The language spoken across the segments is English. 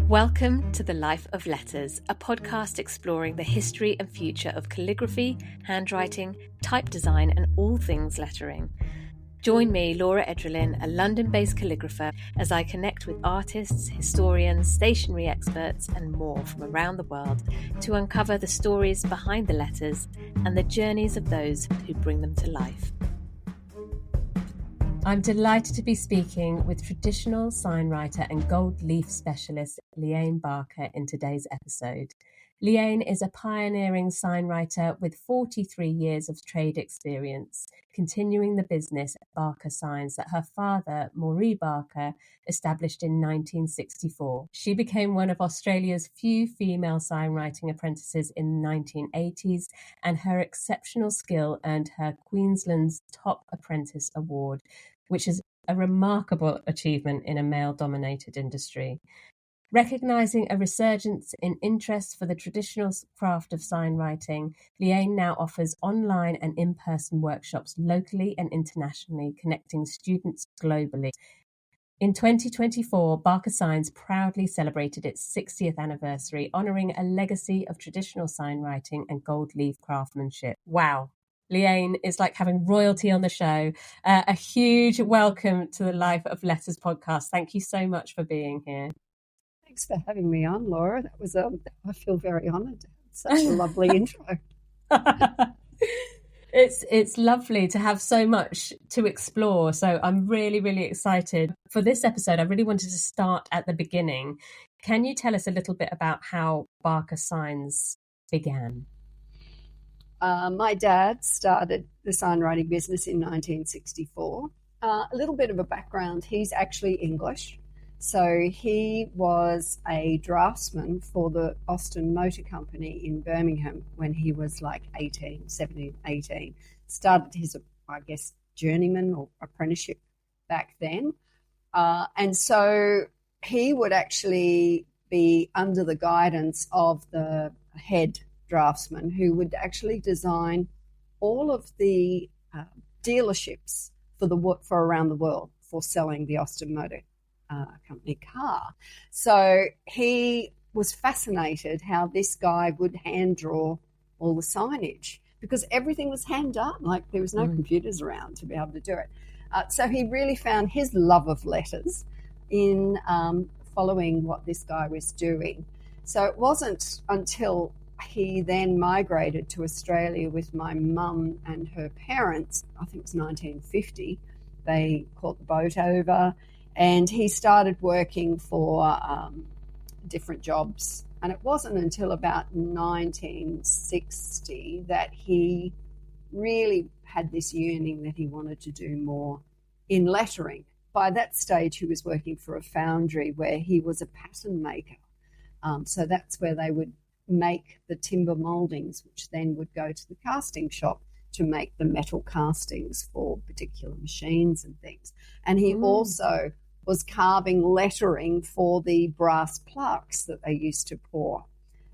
Welcome to The Life of Letters, a podcast exploring the history and future of calligraphy, handwriting, type design, and all things lettering. Join me, Laura Edralin, a London-based calligrapher, as I connect with artists, historians, stationery experts, and more from around the world to uncover the stories behind the letters and the journeys of those who bring them to life. I'm delighted to be speaking with traditional sign writer and gold leaf specialist Liane Barker in today's episode. Liane is a pioneering sign writer with 43 years of trade experience, continuing the business at Barker Signs that her father, Maurie Barker, established in 1964. She became one of Australia's few female signwriting apprentices in the 1980s, and her exceptional skill earned her Queensland's Top Apprentice Award, which is a remarkable achievement in a male-dominated industry. Recognising a resurgence in interest for the traditional craft of signwriting, Liane now offers online and in-person workshops locally and internationally, connecting students globally. In 2024, Barker Signs proudly celebrated its 60th anniversary, honouring a legacy of traditional signwriting and gold leaf craftsmanship. Wow! Liane is like having royalty on the show. A huge welcome to the Life of Letters podcast. Thank you so much for being here. Thanks for having me on, Laura. That was I feel very honoured to have such a lovely intro. It's lovely to have so much to explore. So I'm really, really excited. For this episode, I really wanted to start at the beginning. Can you tell us a little bit about how Barker Signs began? My dad started the signwriting business in 1964. A little bit of a background, he's actually English. So he was a draftsman for the Austin Motor Company in Birmingham when he was like 17, 18. Started his, I guess, journeyman or apprenticeship back then. And so he would actually be under the guidance of the head draftsman who would actually design all of the dealerships for around the world for selling the Austin Motor Company car. So he was fascinated how this guy would hand draw all the signage because everything was hand done, like there was no computers around to be able to do it. So he really found his love of letters in following what this guy was doing. So it wasn't until he then migrated to Australia with my mum and her parents, I think it was 1950, they caught the boat over, and he started working for different jobs. And it wasn't until about 1960 that he really had this yearning that he wanted to do more in lettering. By that stage, he was working for a foundry where he was a pattern maker. So that's where they would make the timber mouldings, which then would go to the casting shop to make the metal castings for particular machines and things. And he also was carving lettering for the brass plaques that they used to pour.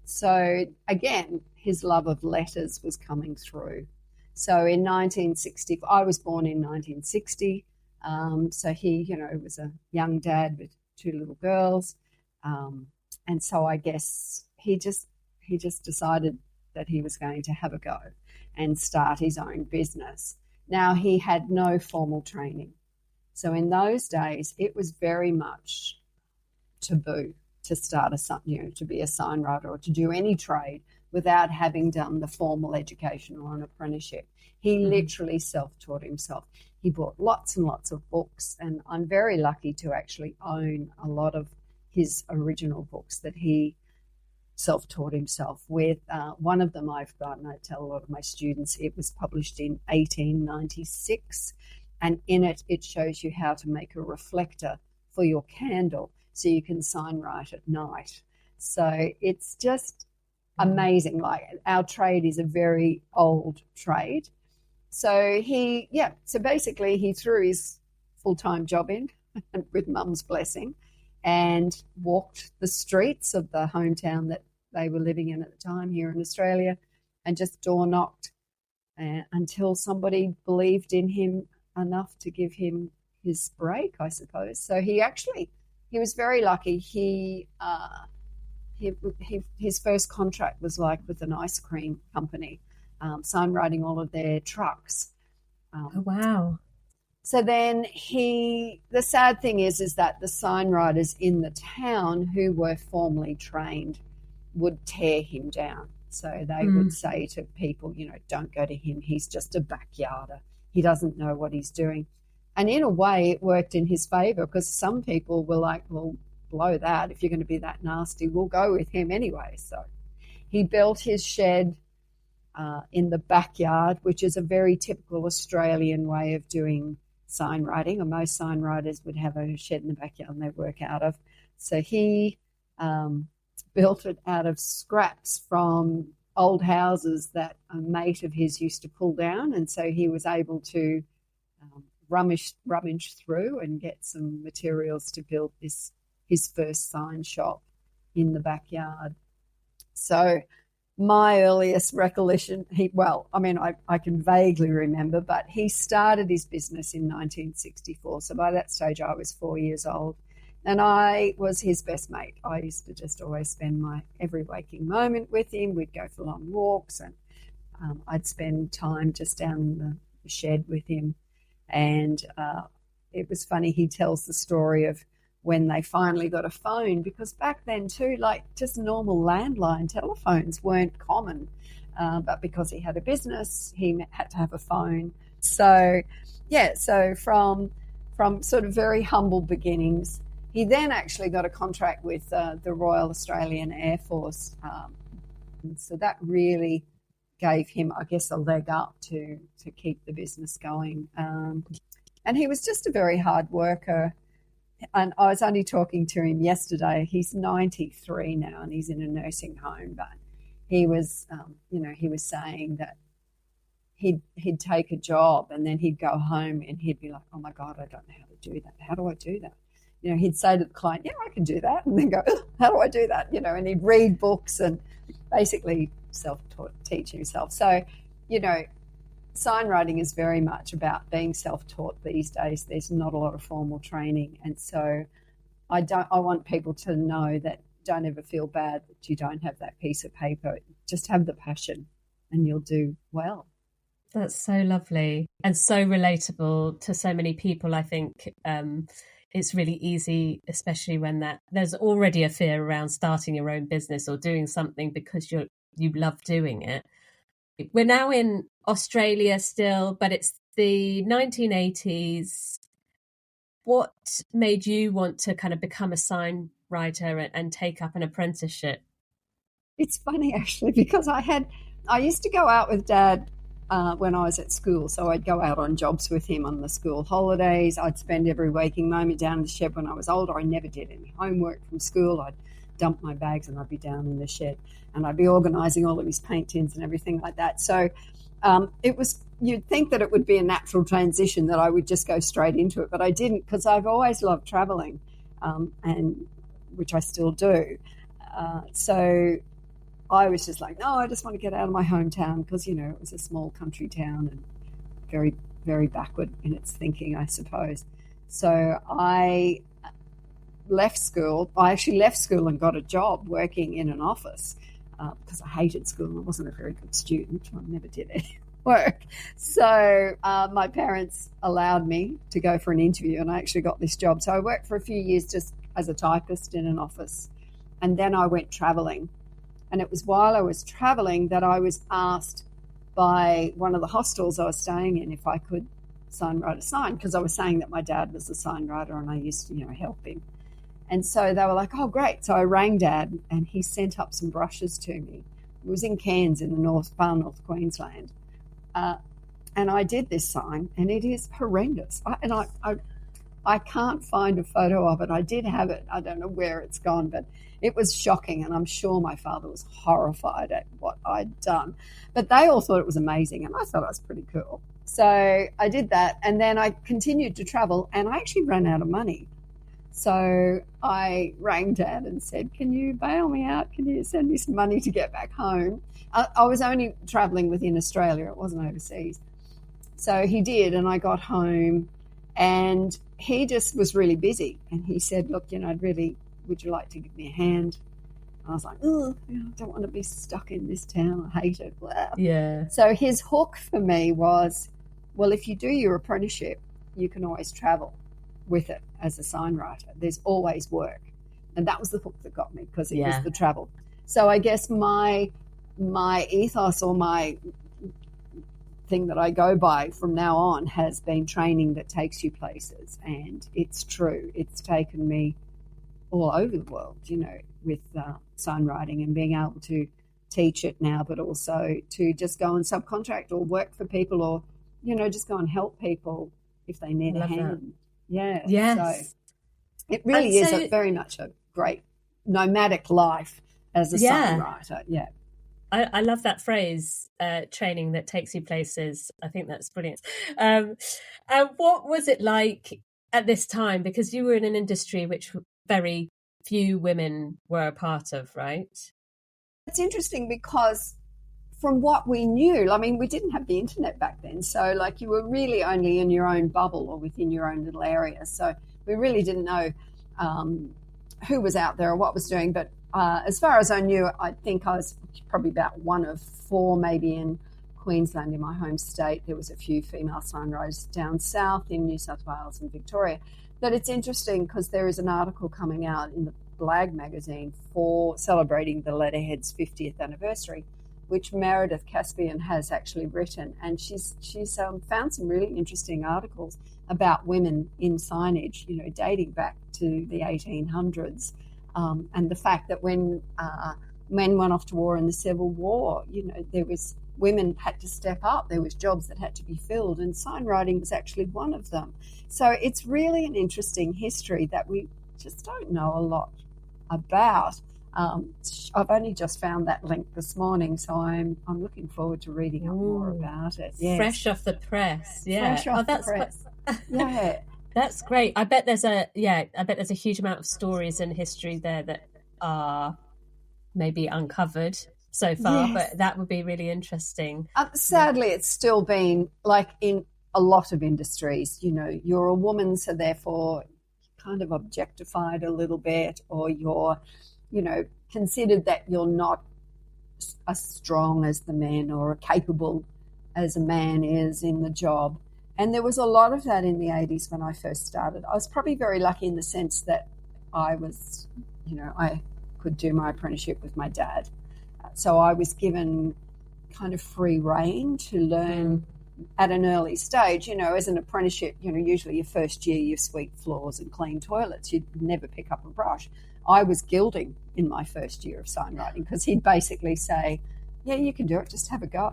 So again, his love of letters was coming through. So in 1960, I was born in 1960. So he, was a young dad with two little girls. And so I guess he just decided that he was going to have a go and start his own business. Now, he had no formal training. So in those days, it was very much taboo to start to be a sign writer or to do any trade without having done the formal education or an apprenticeship. He literally self-taught himself. He bought lots and lots of books, and I'm very lucky to actually own a lot of his original books that he self-taught himself with. One of them I've got, and I tell a lot of my students, it was published in 1896. And in it, it shows you how to make a reflector for your candle so you can sign write at night. So it's just amazing. Like, our trade is a very old trade. So basically he threw his full-time job in with mum's blessing and walked the streets of the hometown that they were living in at the time here in Australia and just door knocked until somebody believed in him enough to give him his break, I suppose. So he actually he was very lucky. His first contract was like with an ice cream company, sign writing all of their trucks. Oh, wow. So then the sad thing is that the sign writers in the town who were formally trained would tear him down. So they would say to people, don't go to him. He's just a backyarder. He doesn't know what he's doing. And in a way, it worked in his favor because some people were like, well, blow that. If you're going to be that nasty, we'll go with him anyway. So he built his shed in the backyard, which is a very typical Australian way of doing sign writing, or most sign writers would have a shed in the backyard and they work out of. So he built it out of scraps from old houses that a mate of his used to pull down, and so he was able to rummage through and get some materials to build his first sign shop in the backyard. So my earliest recollection, I can vaguely remember, but he started his business in 1964. So by that stage, I was 4 years old, and I was his best mate. I used to just always spend my every waking moment with him. We'd go for long walks, and I'd spend time just down in the shed with him. And it was funny, he tells the story of when they finally got a phone, because back then too, like just normal landline telephones weren't common, but because he had a business, he had to have a phone. So from sort of very humble beginnings, he then actually got a contract with the Royal Australian Air Force, and so that really gave him, I guess, a leg up to keep the business going. And he was just a very hard worker. And I was only talking to him yesterday. He's 93 now and he's in a nursing home. But he was, he was saying that he'd take a job and then he'd go home and he'd be like, oh, my God, I don't know how to do that. How do I do that? He'd say to the client, yeah, I can do that. And then go, how do I do that? And he'd read books and basically teach himself. So, sign writing is very much about being self-taught these days. There's not a lot of formal training. And so I want people to know that don't ever feel bad that you don't have that piece of paper. Just have the passion and you'll do well. That's so lovely and so relatable to so many people. I think it's really easy, especially when there's already a fear around starting your own business or doing something because you love doing it. We're now in Australia still, but it's the 1980s. What made you want to kind of become a sign writer and take up an apprenticeship? It's funny, actually, because I used to go out with Dad when I was at school. So I'd go out on jobs with him on the school holidays. I'd spend every waking moment down in the shed when I was older. I never did any homework from school. I'd dump my bags and I'd be down in the shed and I'd be organising all of his paint tins and everything like that. So you'd think that it would be a natural transition that I would just go straight into it, but I didn't, because I've always loved travelling, and which I still do. So I was just like, no, I just want to get out of my hometown because, it was a small country town and very, very backward in its thinking, I suppose. So I left school. I actually left school and got a job working in an office because I hated school and I wasn't a very good student. I never did any work. So my parents allowed me to go for an interview and I actually got this job. So I worked for a few years just as a typist in an office, and then I went travelling. And it was while I was travelling that I was asked by one of the hostels I was staying in if I could sign write a sign, because I was saying that my dad was a sign writer and I used to, help him. And so they were like, oh, great. So I rang Dad and he sent up some brushes to me. It was in Cairns in the far north Queensland. And I did this sign and it is horrendous. I can't find a photo of it. I did have it. I don't know where it's gone, but it was shocking. And I'm sure my father was horrified at what I'd done. But they all thought it was amazing and I thought it was pretty cool. So I did that and then I continued to travel and I actually ran out of money. So I rang Dad and said, can you bail me out? Can you send me some money to get back home? I was only travelling within Australia. It wasn't overseas. So he did, and I got home. And he just was really busy. And he said, look, would you like to give me a hand? I was like, I don't want to be stuck in this town. I hate it. Blah. Yeah. So his hook for me was, well, if you do your apprenticeship, you can always travel with it as a sign writer. There's always work. And that was the hook that got me, because it was the travel. So I guess my ethos, or my thing that I go by from now on, has been training that takes you places. And it's true. It's taken me all over the world, with sign writing, and being able to teach it now, but also to just go and subcontract or work for people, or, just go and help people if they need a hand. That. Yeah. Yes. So it really is very much a great nomadic life as a sign writer. Yeah. I love that phrase, training that takes you places. I think that's brilliant. And what was it like at this time? Because you were in an industry which very few women were a part of, right? It's interesting because from what we knew, we didn't have the internet back then. So you were really only in your own bubble or within your own little area. So we really didn't know who was out there or what was doing. But as far as I knew, I think I was probably about one of four, maybe in Queensland, in my home state. There was a few female sign writers down south in New South Wales and Victoria. But it's interesting because there is an article coming out in the Blag magazine for celebrating the Letterhead's 50th anniversary, which Meredith Caspian has actually written. And she's found some really interesting articles about women in signage, dating back to the 1800s. And the fact that when men went off to war in the Civil War, there was women had to step up. There was jobs that had to be filled, and sign writing was actually one of them. So it's really an interesting history that we just don't know a lot about. I've only just found that link this morning, so I'm looking forward to reading up more about it. Yes. Fresh off the press, yeah. Fresh off the press. Yeah. That's great. I bet there's a huge amount of stories and history there that are maybe uncovered so far, but that would be really interesting. Sadly, it's still been like in a lot of industries, you're a woman, so therefore kind of objectified a little bit, or you're, considered that you're not as strong as the men or capable as a man is in the job. And there was a lot of that in the 80s when I first started. I was probably very lucky in the sense that I was, I could do my apprenticeship with my dad. So I was given kind of free rein to learn at an early stage. As an apprenticeship, usually your first year you sweep floors and clean toilets. You'd never pick up a brush. I was gilding in my first year of sign writing, because he'd basically say, yeah, you can do it, just have a go.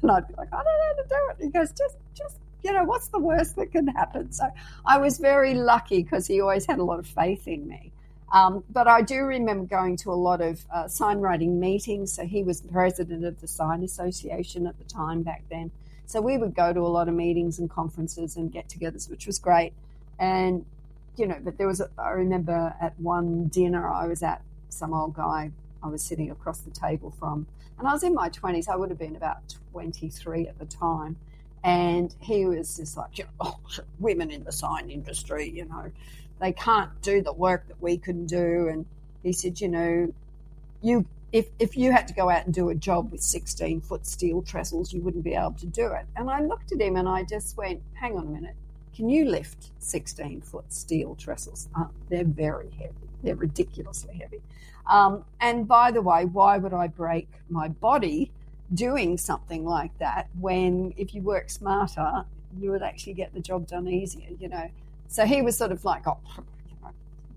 And I'd be like, I don't know how to do it. He goes, just what's the worst that can happen? So I was very lucky because he always had a lot of faith in me. But I do remember going to a lot of sign writing meetings. So he was the president of the Sign Association at the time back then. So we would go to a lot of meetings and conferences and get-togethers, which was great. And, but I remember at one dinner I was at, some old guy I was sitting across the table from, and I was in my 20s. I would have been about 23 at the time. And he was just like, women in the sign industry, they can't do the work that we can do. And he said, if you had to go out and do a job with 16-foot steel trestles, you wouldn't be able to do it. And I looked at him and I just went, hang on a minute, can you lift 16-foot steel trestles? They're very heavy. They're ridiculously heavy. And by the way, why would I break my body doing something like that when if you work smarter, you would actually get the job done easier, So he was sort of like,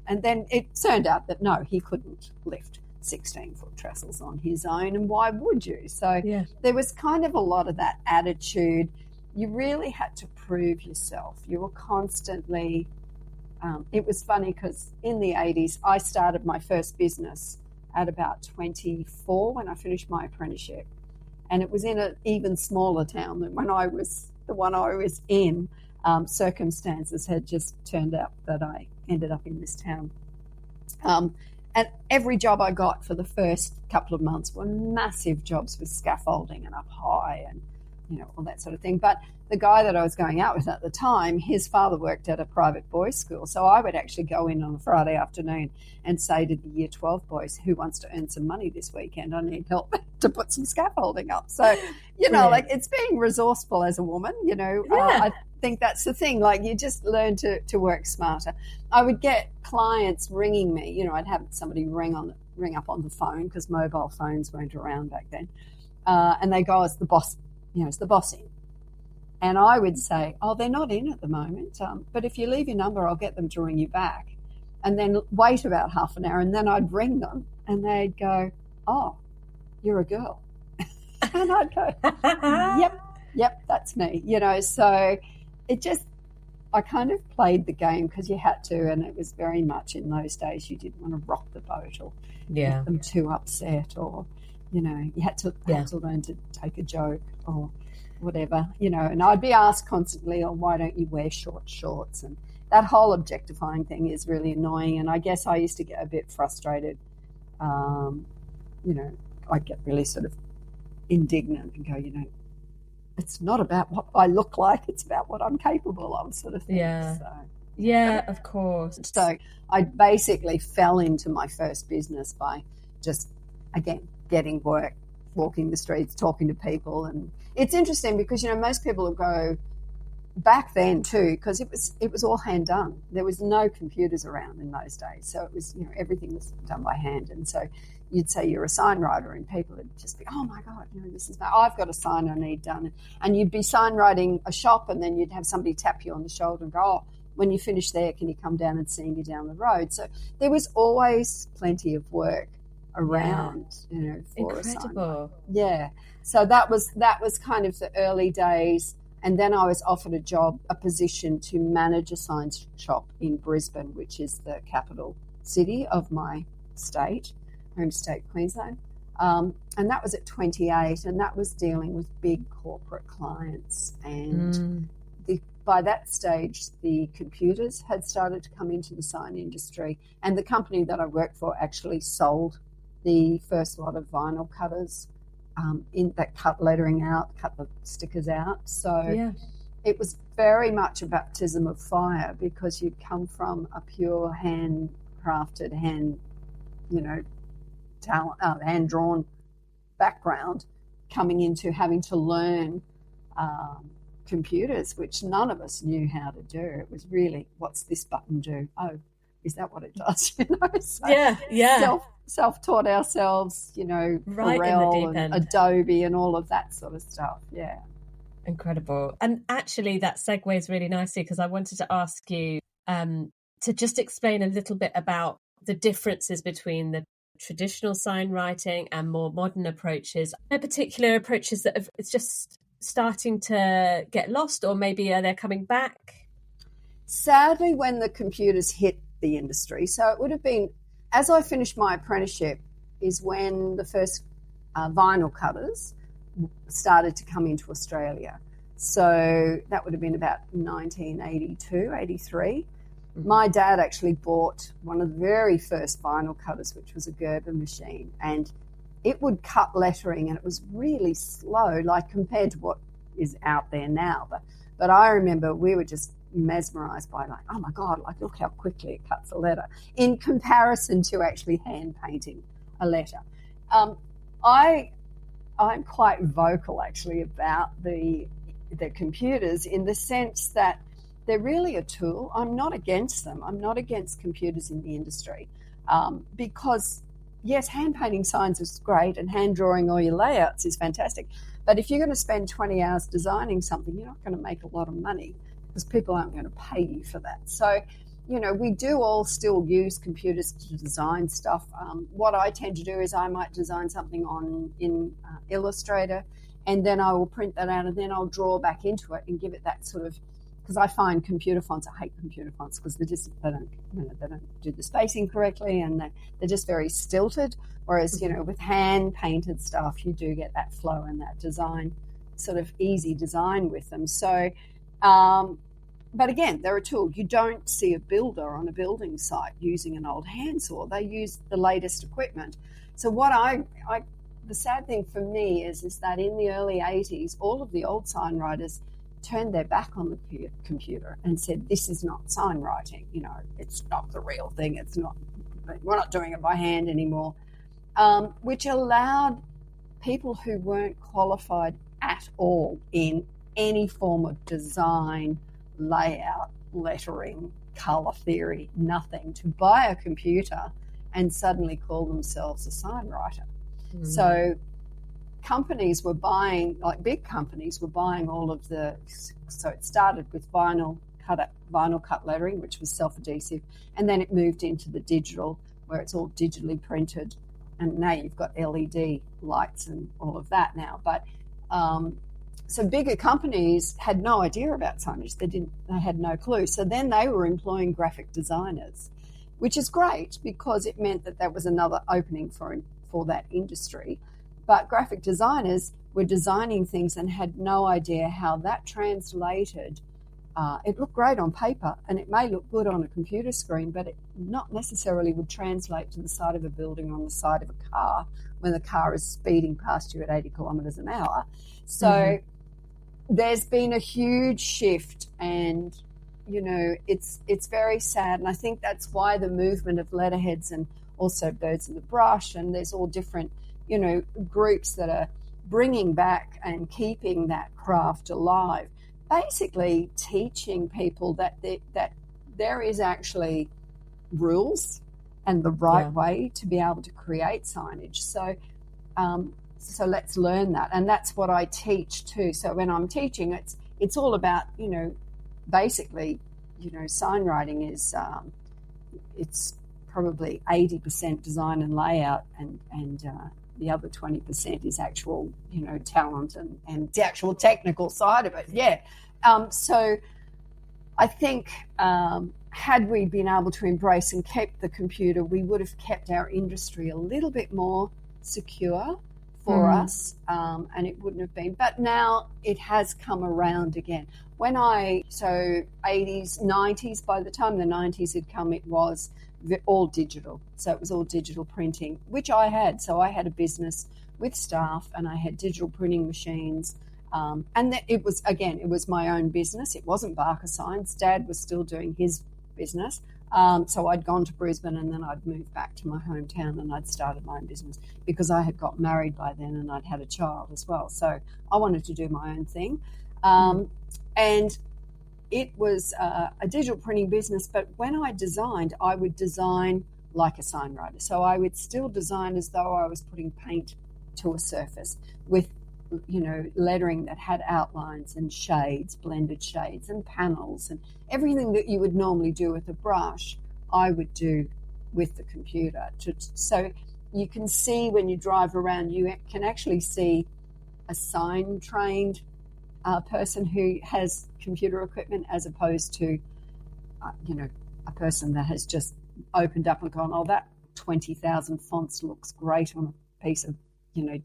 And then it turned out that no, he couldn't lift 16-foot trestles on his own, and why would you? So there was kind of a lot of that attitude. You really had to prove yourself. You were constantly, it was funny because in the 80s, I started my first business at about 24 when I finished my apprenticeship. And it was in an even smaller town than the one I was in. Circumstances had just turned out that I ended up in this town. And every job I got for the first couple of months were massive jobs with scaffolding and up high and, all that sort of thing. But the guy that I was going out with at the time, his father worked at a private boys' school. So I would actually go in on a Friday afternoon and say to the Year 12 boys, who wants to earn some money this weekend? I need help to put some scaffolding up. So, like it's being resourceful as a woman, I think that's the thing. Like you just learn to work smarter. I would get clients ringing me, I'd have somebody ring up on the phone because mobile phones weren't around back then. And they go, it's the boss, it's the boss in. And I would say, oh, they're not in at the moment. But if you leave your number, I'll get them to ring you back. And then wait about half an hour. And then I'd ring them and they'd go, oh, you're a girl. And I'd go, yep, that's me. So it just, I kind of played the game because you had to. And it was very much in those days, you didn't want to rock the boat or get them too upset or, you had to learn to take a joke or whatever, and I'd be asked constantly, oh, why don't you wear short shorts? And that whole objectifying thing is really annoying. And I guess I used to get a bit frustrated. I'd get really sort of indignant and go, it's not about what I look like, it's about what I'm capable of, sort of thing. Yeah. So, of course. So I basically fell into my first business by just, again, getting work, walking the streets, talking to people. And it's interesting because, most people will go back then too, because it was all hand done. There was no computers around in those days. So it was, everything was done by hand. And so you'd say you're a sign writer and people would just be, oh my God, I've got a sign I need done. And you'd be sign writing a shop and then you'd have somebody tap you on the shoulder and go, oh, when you finish there, can you come down and see me down the road? So there was always plenty of work around, for incredible. So that was kind of the early days. And then I was offered a position to manage a sign shop in Brisbane, which is the capital city of my state, home state, Queensland. And that was at 28, and that was dealing with big corporate clients. And by that stage, the computers had started to come into the sign industry, and the company that I worked for actually sold the first lot of vinyl cutters that cut lettering out, cut the stickers out. So it was very much a baptism of fire because you'd come from a pure hand-crafted, hand-drawn background coming into having to learn computers, which none of us knew how to do. It was really, what's this button do? Oh, is that what it does? So self-taught ourselves, right Corel in the deep and end. Adobe and all of that sort of stuff. Yeah. Incredible. And actually that segues really nicely because I wanted to ask you to just explain a little bit about the differences between the traditional sign writing and more modern approaches. Are there particular approaches that it's just starting to get lost, or maybe are they coming back? Sadly, when the computers hit the industry, so it would have been, as I finished my apprenticeship, is when the first vinyl cutters started to come into Australia. So that would have been about 1982, 83. Mm-hmm. My dad actually bought one of the very first vinyl cutters, which was a Gerber machine, and it would cut lettering, and it was really slow, like compared to what is out there now. But I remember we were just mesmerised by, like, oh my God, like look how quickly it cuts a letter in comparison to actually hand painting a letter. I'm quite vocal actually about the computers in the sense that they're really a tool. I'm not against them. I'm not against computers in the industry because, yes, hand painting signs is great and hand drawing all your layouts is fantastic. But if you're going to spend 20 hours designing something, you're not going to make a lot of money because people aren't going to pay you for that. So, we do all still use computers to design stuff. What I tend to do is I might design something in Illustrator, and then I will print that out, and then I'll draw back into it and give it that sort of, because I find computer fonts, I hate computer fonts because they don't do the spacing correctly, and they're just very stilted. Whereas, with hand painted stuff, you do get that flow and that design, sort of easy design with them. So, but again, they're a tool. You don't see a builder on a building site using an old handsaw. They use the latest equipment. So what I the sad thing for me is that in the early 80s, all of the old sign writers turned their back on the computer and said, this is not sign writing, it's not the real thing, we're not doing it by hand anymore, which allowed people who weren't qualified at all in any form of design, layout, lettering, colour theory, nothing, to buy a computer and suddenly call themselves a sign writer. Mm. So companies were buying, like big companies were buying all of so it started with vinyl cut lettering, which was self-adhesive, and then it moved into the digital, where it's all digitally printed, and now you've got LED lights and all of that now. But so bigger companies had no idea about signage. They had no clue. So then they were employing graphic designers, which is great because it meant that there was another opening for that industry. But graphic designers were designing things and had no idea how that translated. It looked great on paper and it may look good on a computer screen, but it not necessarily would translate to the side of a building or on the side of a car when the car is speeding past you at 80 kilometres an hour. So there's been a huge shift, and it's very sad, and I think that's why the movement of letterheads and also birds of the brush, and there's all different groups that are bringing back and keeping that craft alive, basically teaching people that there is actually rules and the right way to be able to create signage. So let's learn that, and that's what I teach too. So when I'm teaching, it's all about basically sign writing is it's probably 80% design and layout, and the other 20% is actual talent and the actual technical side of it. So I think had we been able to embrace and kept the computer, we would have kept our industry a little bit more secure for us, and it wouldn't have been. But now it has come around again. So 80s, 90s, by the time the 90s had come, it was all digital. So it was all digital printing, which I had. So I had a business with staff and I had digital printing machines. And it was my own business. It wasn't Barker Signs. Dad was still doing his business. So I'd gone to Brisbane and then I'd moved back to my hometown and I'd started my own business because I had got married by then and I'd had a child as well. So I wanted to do my own thing. And it was a digital printing business, but when I designed, I would design like a sign writer. So I would still design as though I was putting paint to a surface with lettering that had outlines and shades, blended shades and panels, and everything that you would normally do with a brush, I would do with the computer. So you can see when you drive around, you can actually see a sign-trained person who has computer equipment as opposed to, a person that has just opened up and gone, oh, that 20,000 fonts looks great on a piece of,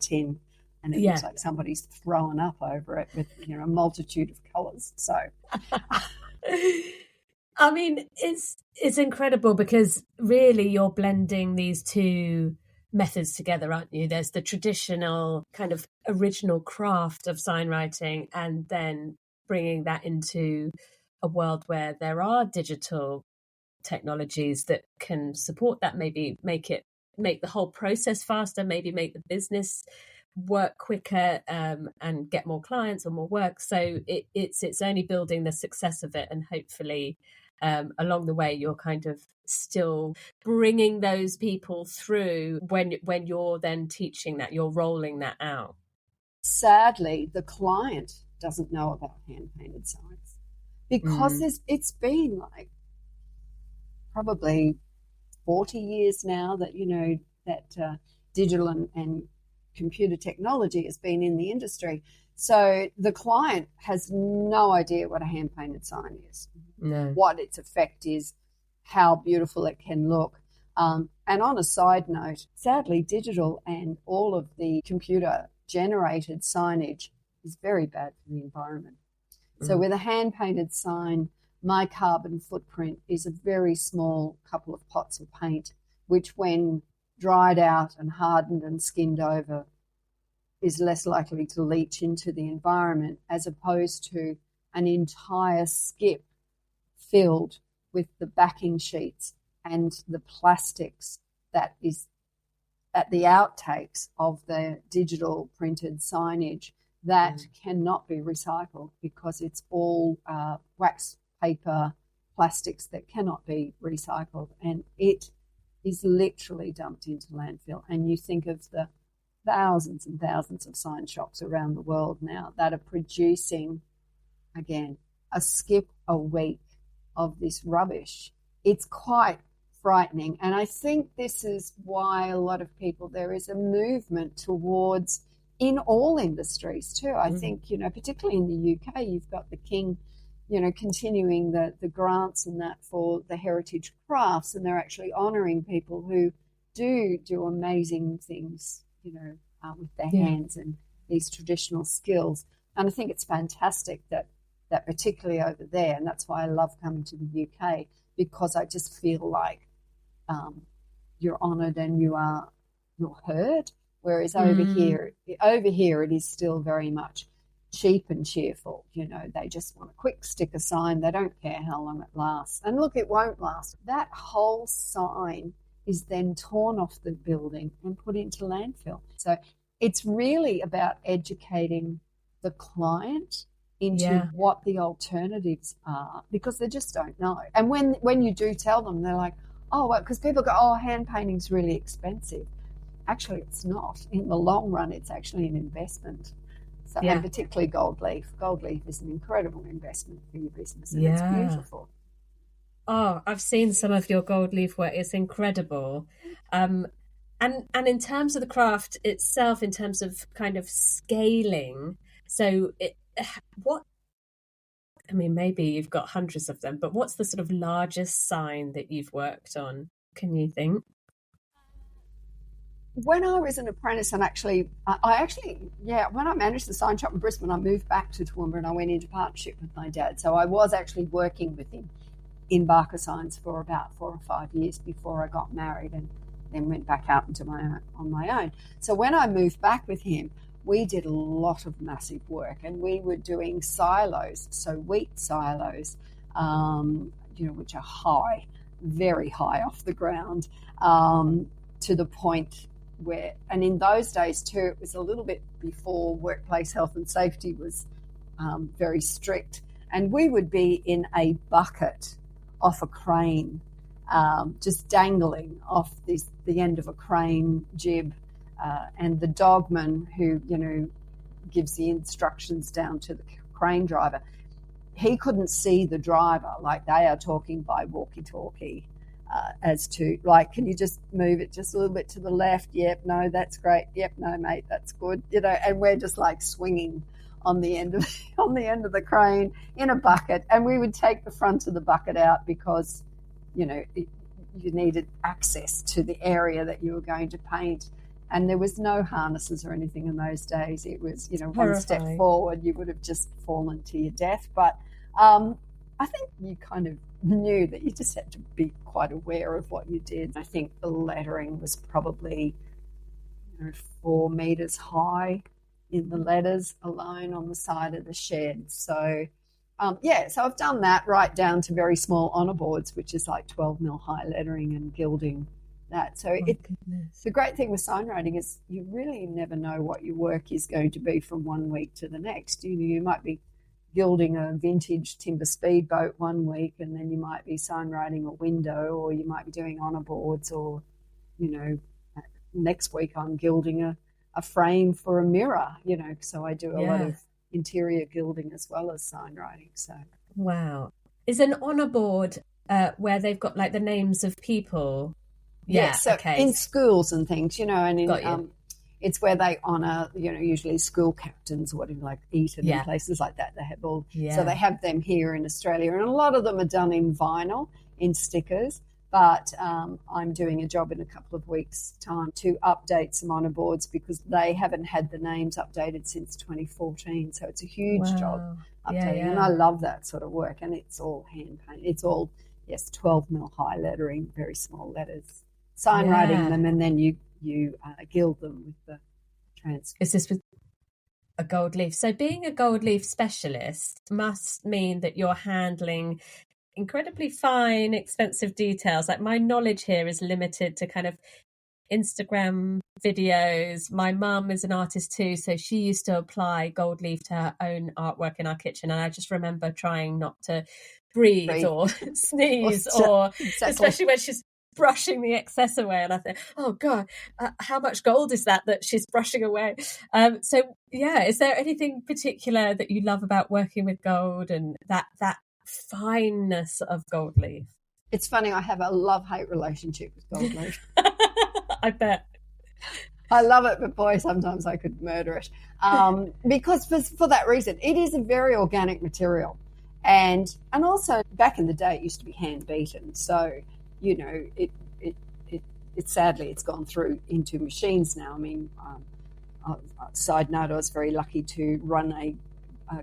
tin. And it looks like somebody's thrown up over it with, a multitude of colours. So, I mean, it's incredible because really you're blending these two methods together, aren't you? There's the traditional kind of original craft of sign writing, and then bringing that into a world where there are digital technologies that can support that, maybe make the whole process faster, maybe make the business work quicker, and get more clients or more work. So it's only building the success of it, and hopefully along the way you're kind of still bringing those people through when you're then teaching that, you're rolling that out. Sadly, the client doesn't know about hand painted signs because it's been like probably 40 years now that that digital and computer technology has been in the industry. So the client has no idea what a hand-painted sign is, what its effect is, how beautiful it can look. And on a side note, sadly, digital and all of the computer-generated signage is very bad for the environment. So with a hand-painted sign, my carbon footprint is a very small couple of pots of paint, which when dried out and hardened and skinned over is less likely to leach into the environment, as opposed to an entire skip filled with the backing sheets and the plastics that is at the outtakes of the digital printed signage that cannot be recycled, because it's all wax paper plastics that cannot be recycled, and it is literally dumped into landfill. And you think of the thousands and thousands of sign shops around the world now that are producing, again, a skip a week of this rubbish. It's quite frightening. And I think this is why a lot of people, there is a movement towards, in all industries too. I think, particularly in the UK, you've got the King, continuing the grants and that for the heritage crafts, and they're actually honouring people who do amazing things, with their hands and these traditional skills. And I think it's fantastic that particularly over there, and that's why I love coming to the UK, because I just feel like you're honoured and you're heard. Whereas over here it is still very much cheap and cheerful. They just want a quick sticker sign. They don't care how long it lasts. And look, it won't last. That whole sign is then torn off the building and put into landfill. So it's really about educating the client into what the alternatives are, because they just don't know. And when you do tell them, they're like, oh, well, because people go, oh, hand painting's really expensive. Actually, it's not. In the long run, it's actually an investment. So, and particularly gold leaf. Gold leaf is an incredible investment for your business, and it's beautiful. Oh, I've seen some of your gold leaf work. It's incredible. And in terms of the craft itself, in terms of kind of scaling, so maybe you've got hundreds of them, but what's the sort of largest sign that you've worked on, can you think? When I was an apprentice, and when I managed the sign shop in Brisbane, I moved back to Toowoomba and I went into partnership with my dad. So I was actually working with him in Barker Signs for about 4 or 5 years before I got married, and then went back out on my own. So when I moved back with him, we did a lot of massive work, and we were doing silos, so wheat silos, which are high, very high off the ground, to the point where, and in those days too, it was a little bit before workplace health and safety was very strict, and we would be in a bucket off a crane, just dangling off the end of a crane jib, and the dogman who gives the instructions down to the crane driver, he couldn't see the driver, like they are talking by walkie-talkie, as to, like, can you just move it just a little bit to the left? Yep, no, that's great. Yep, no, mate, that's good. And we're just like swinging on the end of the crane in a bucket, and we would take the front of the bucket out because you needed access to the area that you were going to paint, and there was no harnesses or anything in those days. It was one step forward, you would have just fallen to your death. But I think you kind of knew that you just had to be quite aware of what you did. I think the lettering was probably 4 meters high in the letters alone on the side of the shed. So so I've done that right down to very small honour boards, which is like 12 mil high lettering and gilding that. So the great thing with signwriting is you really never know what your work is going to be from one week to the next. You might be gilding a vintage timber speedboat one week, and then you might be signwriting a window, or you might be doing honour boards, or next week I'm gilding a frame for a mirror, so I do a lot of interior gilding as well as signwriting. So wow. Is an honour board where they've got like the names of people? In schools and things, and in it's where they honour, usually school captains or whatever, like Eton and places like that. They have all, so they have them here in Australia, and a lot of them are done in vinyl, in stickers. But I'm doing a job in a couple of weeks' time to update some honour boards, because they haven't had the names updated since 2014. So it's a huge job updating, and I love that sort of work. And it's all hand painted. It's all 12 mil high lettering, very small letters, sign writing them, and then you gild them with the Is this with a gold leaf? So being a gold leaf specialist must mean that you're handling incredibly fine, expensive details. Like, my knowledge here is limited to kind of Instagram videos. My mum is an artist too, so she used to apply gold leaf to her own artwork in our kitchen, and I just remember trying not to breathe or sneeze, or exactly. Especially when she's brushing the excess away, and I think, oh god, how much gold is that she's brushing away? So yeah, is there anything particular that you love about working with gold and that fineness of gold leaf? It's funny, I have a love-hate relationship with gold leaf. I bet. I love it, but boy, sometimes I could murder it. Because for that reason, it is a very organic material. And also back in the day, it used to be hand beaten. So, you know, it sadly, it's gone through into machines now. I mean, side note, I was very lucky to run a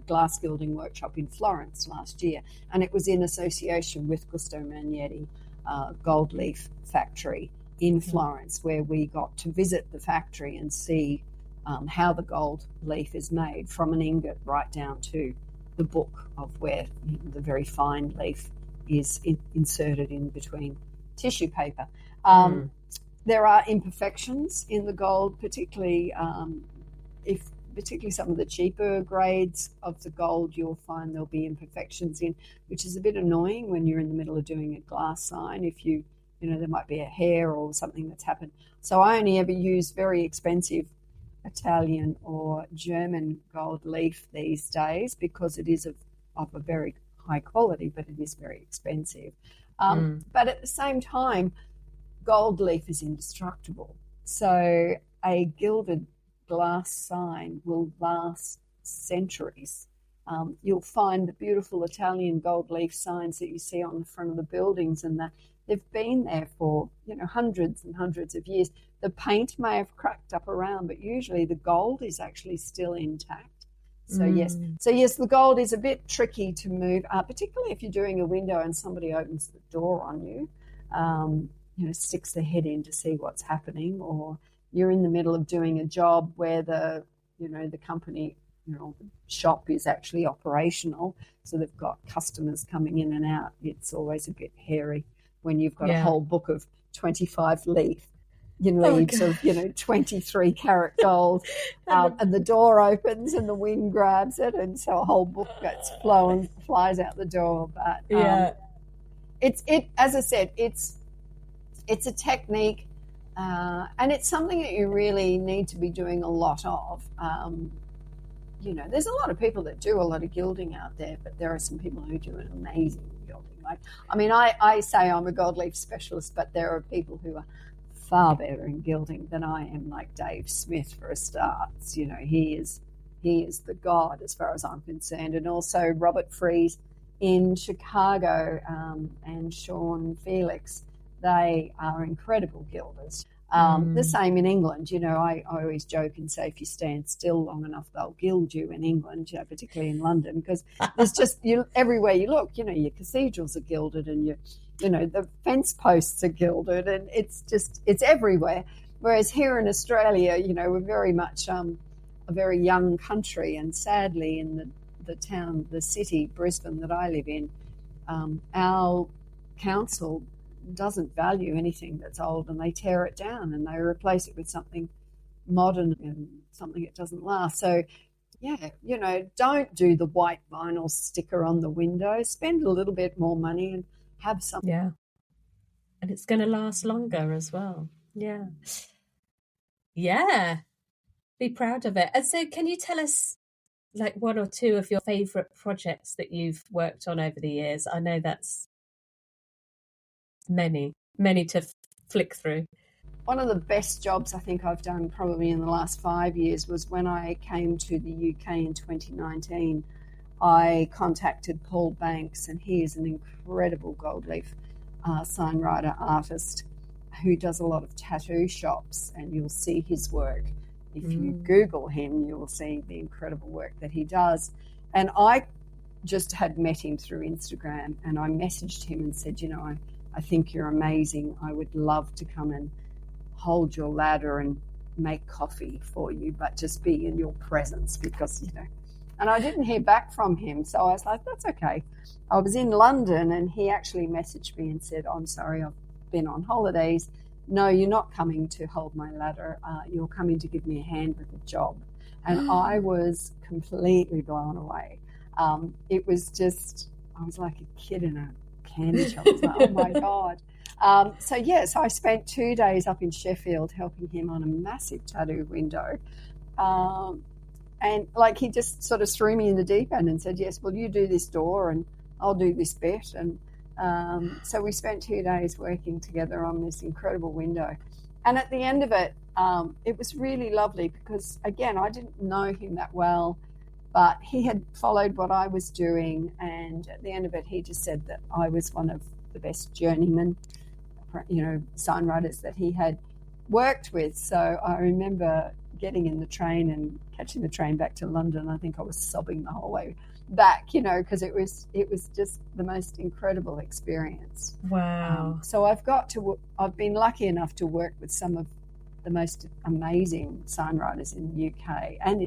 glass gilding workshop in Florence last year, and it was in association with Gusto Magnetti Gold Leaf Factory in Florence, where we got to visit the factory and see how the gold leaf is made, from an ingot right down to the book of where the very fine leaf is inserted in between tissue paper. There are imperfections in the gold, particularly some of the cheaper grades of the gold, you'll find there'll be imperfections in, which is a bit annoying when you're in the middle of doing a glass sign. If you know, there might be a hair or something that's happened. So I only ever use very expensive Italian or German gold leaf these days, because it is of a very high quality, but it is very expensive. But at the same time, gold leaf is indestructible. So a gilded glass sign will last centuries. You'll find the beautiful Italian gold leaf signs that you see on the front of the buildings, and that they've been there for, you know, hundreds and hundreds of years. The paint may have cracked up around, but usually the gold is actually still intact. So yes, the gold is a bit tricky to move, particularly if you're doing a window and somebody opens the door on you, you know, sticks their head in to see what's happening, or you're in the middle of doing a job where the company, you know, the shop is actually operational, so they've got customers coming in and out. It's always a bit hairy when you've got a whole book of 25 leaves of, you know, 23 karat gold, and the door opens and the wind grabs it, and so a whole book gets flies out the door. But it's as I said, it's a technique. And it's something that you really need to be doing a lot of. You know, there's a lot of people that do a lot of gilding out there, but there are some people who do an amazing gilding. Like, I mean, I say I'm a gold leaf specialist, but there are people who are far better in gilding than I am, like Dave Smith, for a start. You know, he is the god as far as I'm concerned. And also Robert Fries in Chicago, and Sean Felix. They are incredible gilders. The same in England. You know, I always joke and say, if you stand still long enough, they'll gild you in England, you know, particularly in London, because there's just, everywhere you look, you know, your cathedrals are gilded, and you know, the fence posts are gilded, and it's everywhere. Whereas here in Australia, you know, we're very much a very young country, and sadly in the city, Brisbane, that I live in, our council doesn't value anything that's old, and they tear it down and they replace it with something modern and something that doesn't last. So yeah, you know, don't do the white vinyl sticker on the window. Spend a little bit more money and have something. Yeah. And it's going to last longer as well. Yeah. Yeah. Be proud of it. And so can you tell us, like, one or two of your favourite projects that you've worked on over the years? I know that's many to flick through. One of the best jobs I think I've done probably in the last 5 years was when I came to the UK in 2019. I contacted Paul Banks, and he is an incredible gold leaf signwriter artist who does a lot of tattoo shops, and you'll see his work. If you Google him, you will see the incredible work that he does. And I just had met him through Instagram, and I messaged him and said, you know, I think you're amazing. I would love to come and hold your ladder and make coffee for you, but just be in your presence because, and I didn't hear back from him. So I was like, that's okay. I was in London and he actually messaged me and said, I'm sorry, I've been on holidays. No, you're not coming to hold my ladder. You're coming to give me a hand with a job. And I was completely blown away. It was just, I was like a kid in a candy shop. I was like, oh my God. So yes, I spent 2 days up in Sheffield helping him on a massive tattoo window. And like he just sort of threw me in the deep end and said, yes, well, you do this door and I'll do this bit. And so we spent 2 days working together on this incredible window. And at the end of it, it was really lovely because, again, I didn't know him that well, but he had followed what I was doing. And at the end of it, he just said that I was one of the best journeymen, signwriters that he had worked with. So I remember getting in the train and catching the train back to London. I think I was sobbing the whole way back, because it was just the most incredible experience. Wow. So I've been lucky enough to work with some of the most amazing signwriters in the UK and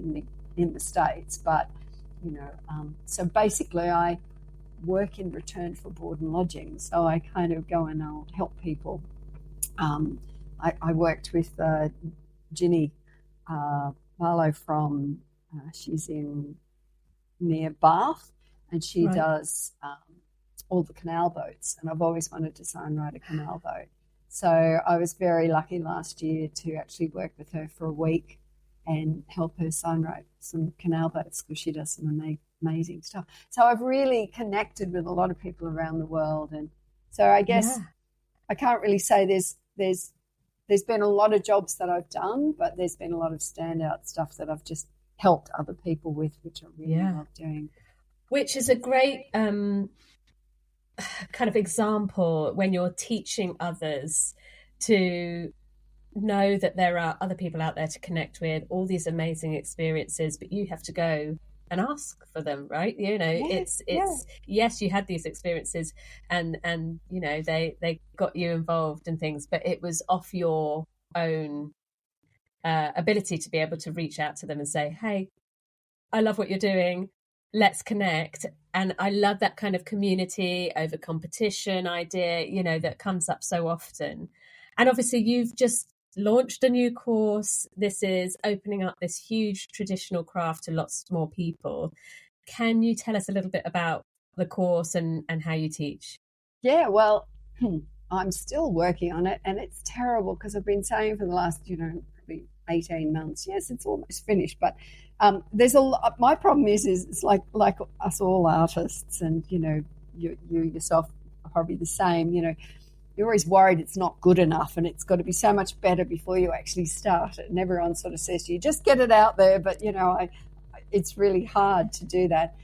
in the States. But, so basically I work in return for board and lodging. So I kind of go and I'll help people. I worked with Ginny Marlowe from, she's in near Bath, and she does all the canal boats, and I've always wanted to signwrite a canal boat. So I was very lucky last year to actually work with her for a week and help her signwrite some canal boats because she does some amazing stuff. So I've really connected with a lot of people around the world, and so I guess I can't really say there's been a lot of jobs that I've done, but there's been a lot of standout stuff that I've just helped other people with, which I really love doing. Which is a great kind of example when you're teaching others to know that there are other people out there to connect with, all these amazing experiences, but you have to go and ask for them, right? It's yes, you had these experiences and they got you involved in things, but it was off your own ability to be able to reach out to them and say, hey, I love what you're doing, let's connect. And I love that kind of community over competition idea, that comes up so often. And obviously you've just launched a new course. This is opening up this huge traditional craft to lots more people. Can you tell us a little bit about the course and how you teach? Yeah, well, I'm still working on it, and it's terrible because I've been saying for the last, probably 18 months, yes, it's almost finished, but there's a lot. My problem is it's like us all artists, and you yourself are probably the same. You're always worried it's not good enough, and it's got to be so much better before you actually start it. And everyone sort of says to you, just get it out there, but it's really hard to do that.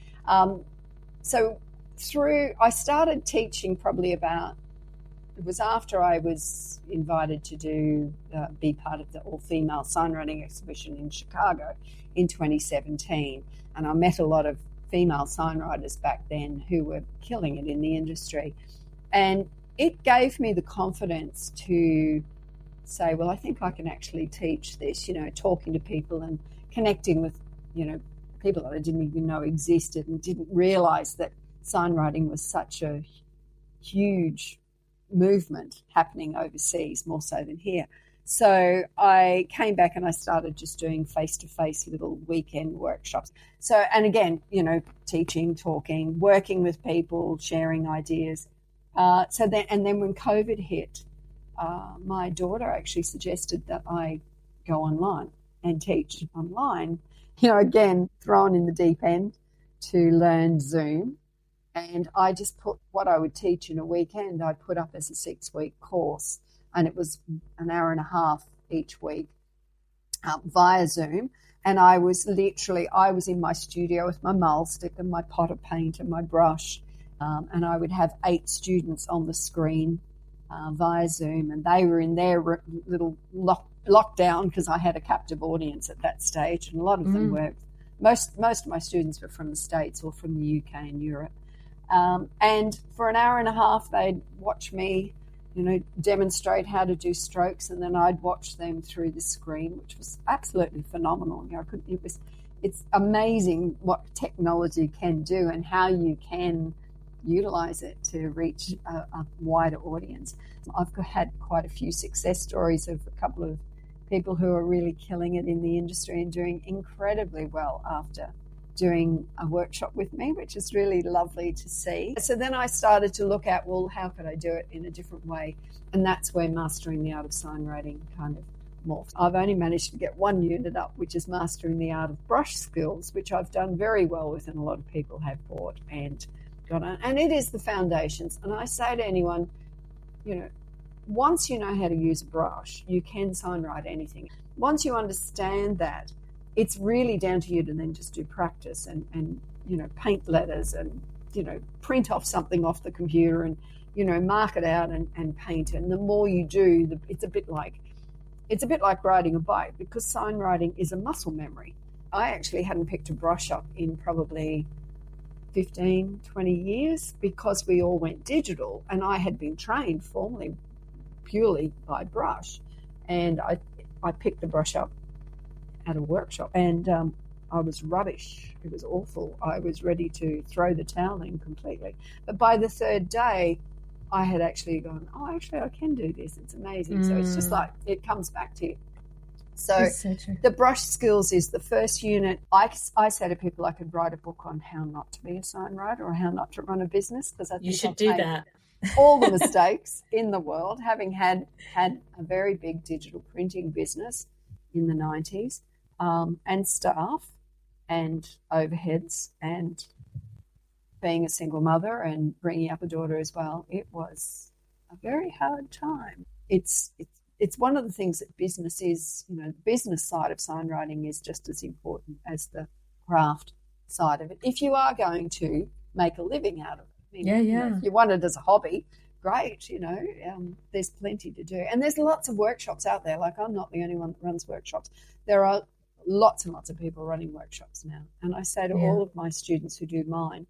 So I started teaching probably it was after I was invited to be part of the all-female signwriting exhibition in Chicago in 2017. And I met a lot of female signwriters back then who were killing it in the industry. And it gave me the confidence to say, well, I think I can actually teach this, talking to people and connecting with, people that I didn't even know existed and didn't realize that signwriting was such a huge movement happening overseas, more so than here. So I came back and I started just doing face-to-face little weekend workshops. So, and again, teaching, talking, working with people, sharing ideas. And then when COVID hit, my daughter actually suggested that I go online and teach online, again, thrown in the deep end to learn Zoom. And I just put what I would teach in a weekend, I put up as a 6-week course. And it was an hour and a half each week via Zoom. And I was in my studio with my mull stick and my pot of paint and my brush. And I would have 8 students on the screen via Zoom. And they were in their little lockdown because I had a captive audience at that stage. And a lot of them were, most of my students were from the States or from the UK and Europe. And for an hour and a half, they'd watch me demonstrate how to do strokes, and then I'd watch them through the screen, which was absolutely phenomenal. It's amazing what technology can do and how you can utilize it to reach a wider audience. I've had quite a few success stories of a couple of people who are really killing it in the industry and doing incredibly well after doing a workshop with me, which is really lovely to see. So then I started to look at, well, how could I do it in a different way? And that's where Mastering the Art of Signwriting kind of morphed. I've only managed to get one unit up, which is Mastering the Art of Brush Skills, which I've done very well with, and a lot of people have bought and got on. And it is the foundations. And I say to anyone, once you know how to use a brush, you can signwrite anything. Once you understand that, it's really down to you to then just do practice and paint letters and, print off something off the computer and, mark it out and paint. And the more you do, it's a bit like riding a bike, because signwriting is a muscle memory. I actually hadn't picked a brush up in probably 15, 20 years because we all went digital, and I had been trained formally purely by brush. And I picked a brush up at a workshop, and I was rubbish. It was awful. I was ready to throw the towel in completely. But by the third day, I had actually gone, I can do this. It's amazing. So it's just like, it comes back to you. So the brush skills is the first unit. I say to people I could write a book on how not to be a signwriter or how not to run a business, because I think you should do that. All the mistakes in the world, having had a very big digital printing business in the 90s, and staff and overheads, and being a single mother and bringing up a daughter as well, it was a very hard time. It's one of the things that business is, the business side of signwriting is just as important as the craft side of it, if you are going to make a living out of it. If you want it as a hobby, great, there's plenty to do. And there's lots of workshops out there. Like, I'm not the only one that runs workshops. There are lots and lots of people running workshops now. And I say to all of my students who do mine,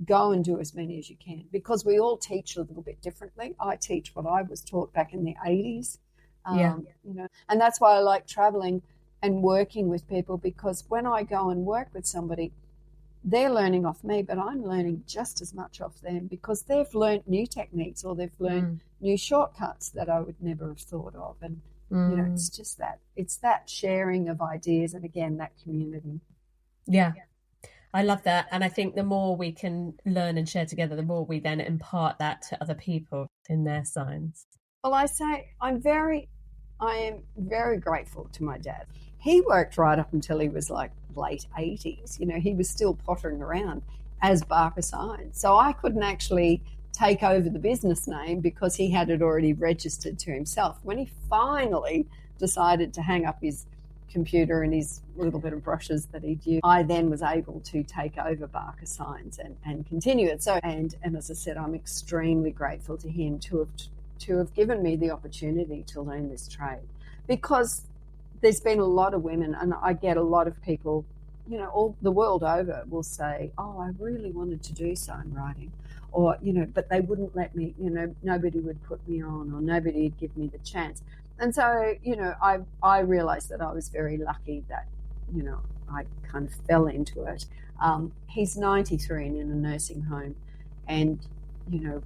go and do as many as you can, because we all teach a little bit differently. I teach what I was taught back in the 80s, and that's why I like traveling and working with people, because when I go and work with somebody, they're learning off me, but I'm learning just as much off them, because they've learned new techniques or they've learned new shortcuts that I would never have thought of. And, it's just it's that sharing of ideas, and again, that community. Yeah. I love that. And I think the more we can learn and share together, the more we then impart that to other people in their signs. Well, I am very grateful to my dad. He worked right up until he was like late 80s. He was still pottering around as Barker Signs. So I couldn't actually take over the business name because he had it already registered to himself. When he finally decided to hang up his computer and his little bit of brushes that he'd used, I then was able to take over Barker Signs and continue it. So, and as I said, I'm extremely grateful to him to have given me the opportunity to learn this trade, because there's been a lot of women, and I get a lot of people, all the world over, will say, I really wanted to do signwriting, or, but they wouldn't let me, nobody would put me on, or nobody would give me the chance. And so, I realized that I was very lucky that, I kind of fell into it. He's 93 and in a nursing home, and,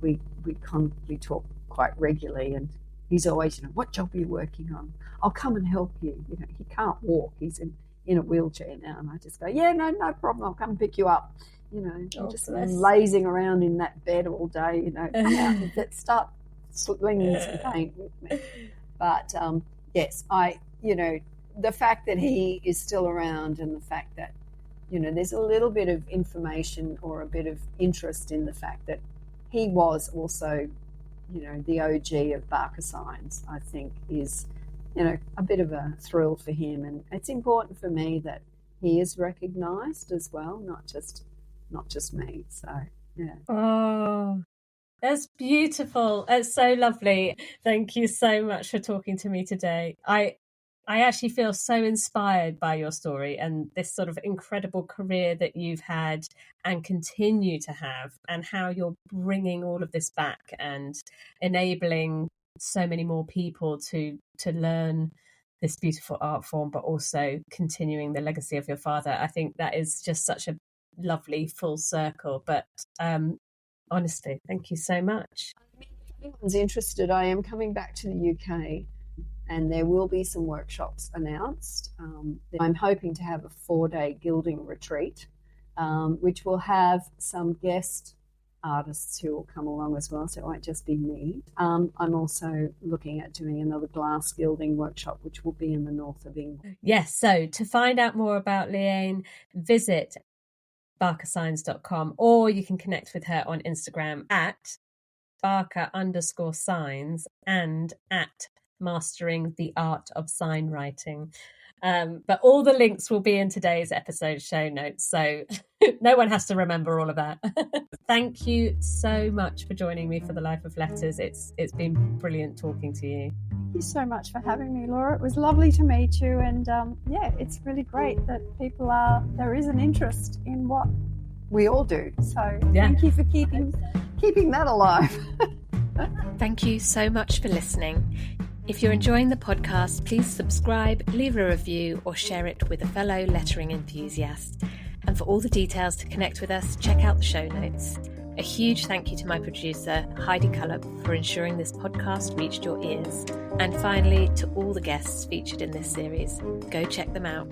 we talk quite regularly, and he's always, what job are you working on? I'll come and help you. He can't walk. He's in a wheelchair now. And I just go, no problem. I'll come and pick you up. Just lazing around in that bed all day, come out and start slinging some paint with me. But, yes, the fact that he is still around, and the fact that, there's a little bit of information or a bit of interest in the fact that he was also, the OG of Barker Signs, I think is, a bit of a thrill for him. And it's important for me that he is recognised as well, not just me. So, yeah. Oh, that's beautiful. It's so lovely. Thank you so much for talking to me today. I I actually feel so inspired by your story and this sort of incredible career that you've had and continue to have, and how you're bringing all of this back and enabling so many more people to learn this beautiful art form, but also continuing the legacy of your father. I think that is just such a lovely full circle. But honestly, thank you so much. If anyone's interested, I am coming back to the UK, and there will be some workshops announced. I'm hoping to have a 4-day gilding retreat, which will have some guest artists who will come along as well, so it won't just be me. I'm also looking at doing another glass gilding workshop, which will be in the north of England. Yes, so to find out more about Liane, visit barkersigns.com, or you can connect with her on Instagram at Barker_signs and at Mastering the Art of Sign Writing. But all the links will be in today's episode show notes, so no one has to remember all of that. Thank you so much for joining me for The Life of Letters. It's been brilliant talking to you. Thank you so much for having me, Laura. It was lovely to meet you, and it's really great that there is an interest in what we all do. So Thank you for keeping that alive. Thank you so much for listening. If you're enjoying the podcast, please subscribe, leave a review, or share it with a fellow lettering enthusiast. And for all the details to connect with us, check out the show notes. A huge thank you to my producer, Heidi Cullop, for ensuring this podcast reached your ears. And finally, to all the guests featured in this series, go check them out.